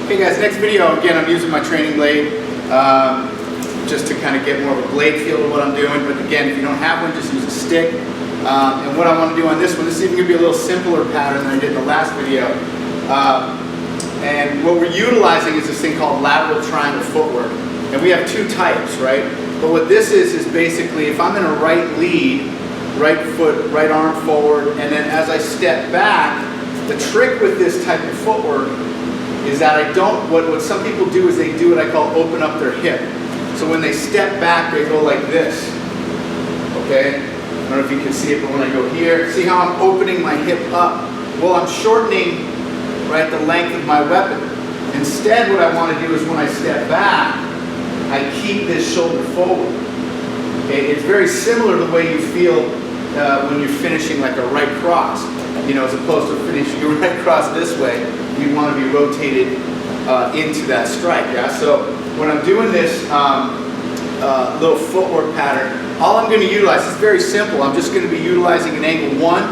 Hey guys, next video, again, I'm using my training blade just to kind of get more of a blade feel to what I'm doing. But again, if you don't have one, just use a stick. And what I want to do on this one, this is even going to be a little simpler pattern than I did in the last video. And what we're utilizing is this thing called lateral triangle footwork. And we have two types, right? But what this is basically if I'm in a right lead, right foot, right arm forward, and then as I step back, the trick with this type of footwork is that I don't, what some people do is they do what I call open up their hip. So when they step back, they go like this, okay? I don't know if you can see it, but when I go here, see how I'm opening my hip up? Well, I'm shortening, right, the length of my weapon. Instead, what I want to do is when I step back, I keep this shoulder forward. Okay? It's very similar to the way you feel when you're finishing like a right cross. You know, as opposed to finishing your right cross this way, you want to be rotated into that strike. Yeah. So when I'm doing this little footwork pattern, all I'm going to utilize is very simple. I'm just going to be utilizing an angle 1,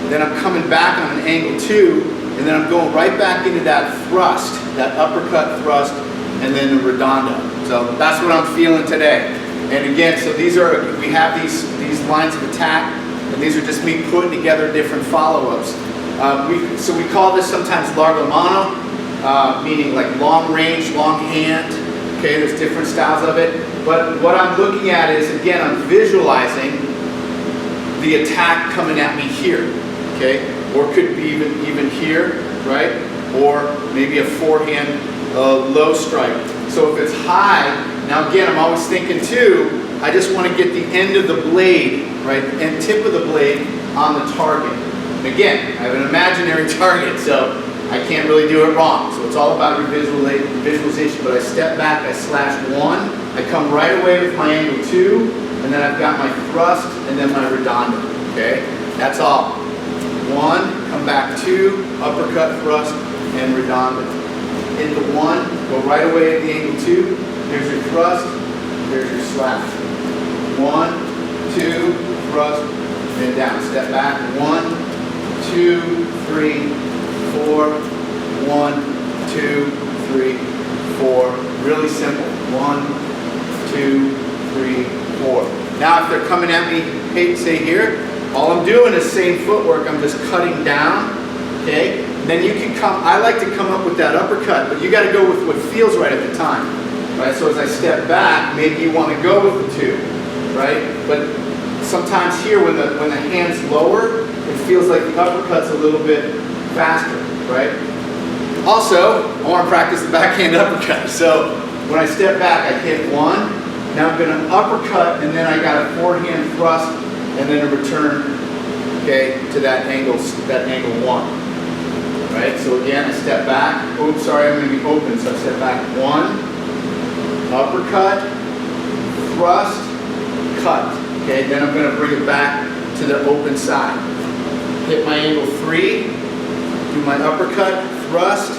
then I'm coming back on an angle 2, and then I'm going right back into that thrust, that uppercut thrust, and then the redondo. So that's what I'm feeling today. And again, so we have these lines of attack. And these are just me putting together different follow-ups. So we call this sometimes Largo Mano, meaning like long range, long hand. Okay, there's different styles of it. But what I'm looking at is, again, I'm visualizing the attack coming at me here. Okay, or could be even here, right? Or maybe a forehand low strike. So if it's high, now again, I'm always thinking too, I just want to get the end of the blade, right, and tip of the blade on the target. And again, I have an imaginary target, so I can't really do it wrong. So it's all about your visualization. But I step back, I slash 1, I come right away with my angle 2, and then I've got my thrust and then my redondo. Okay, that's all. 1, come back 2, uppercut, thrust, and redondo. Into 1, go right away at the angle 2. There's your thrust, there's your slash. 1, 2, thrust, and down. Step back. 1, 2, 3, 4. 1, 2, 3, 4. Really simple. 1, 2, 3, 4. Now if they're coming at me, say here, all I'm doing is same footwork. I'm just cutting down. Okay? Then you can come, I like to come up with that uppercut, but you got to go with what feels right at the time. Right? So as I step back, maybe you want to go with the 2. Right? But sometimes here when the hand's lower, it feels like the uppercut's a little bit faster, right? Also, I want to practice the backhand uppercut. So when I step back, I hit 1. Now I'm going to uppercut, and then I got a forehand thrust, and then a return, okay, to that angle 1. Right? So again, I step back. Oops, sorry, I'm going to be open. So I step back. 1, uppercut, thrust, cut. Okay, then I'm going to bring it back to the open side. Hit my angle 3, do my uppercut, thrust,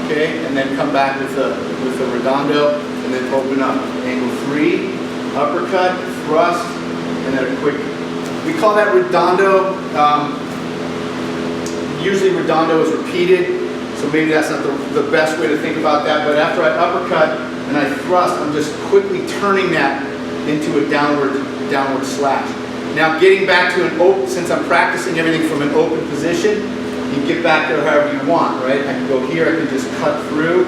okay, and then come back with a redondo, and then open up. Angle 3, uppercut, thrust, and then a quick. We call that redondo. Usually redondo is repeated, so maybe that's not the best way to think about that. But after I uppercut and I thrust, I'm just quickly turning that into a downward slash. Now getting back to an open, since I'm practicing everything from an open position, you get back there however you want, right? I can go here, I can just cut through,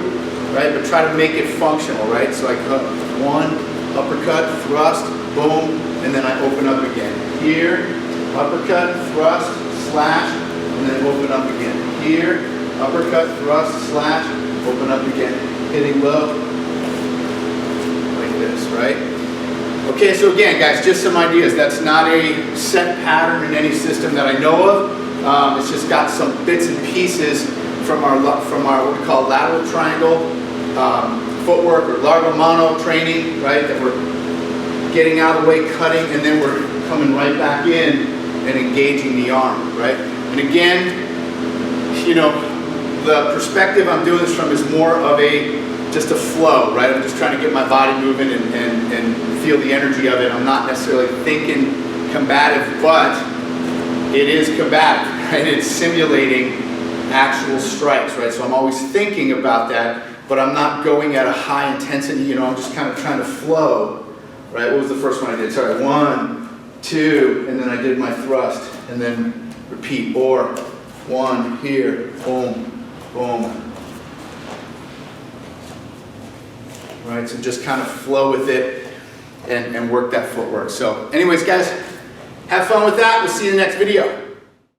right? But try to make it functional, right? So I cut 1, uppercut, thrust, boom, and then I open up again. Here, uppercut, thrust, slash, and then open up again. Here, uppercut, thrust, slash, open up again. Hitting low, like this, right? Okay, so again, guys, just some ideas. That's not a set pattern in any system that I know of. It's just got some bits and pieces from our what we call lateral triangle footwork or Largo Mano training, right? That we're getting out of the way, cutting, and then we're coming right back in and engaging the arm, right? And again, you know, the perspective I'm doing this from is more of just a flow, right? I'm just trying to get my body moving and feel the energy of it. I'm not necessarily thinking combative, but it is combative, right? It's simulating actual strikes, right? So I'm always thinking about that, but I'm not going at a high intensity, you know, I'm just kind of trying to flow, right? What was the first one I did? Sorry, 1, 2, and then I did my thrust, and then repeat, or 1, here, boom, boom. Right, so just kind of flow with it and work that footwork. So anyways, guys, have fun with that. We'll see you in the next video.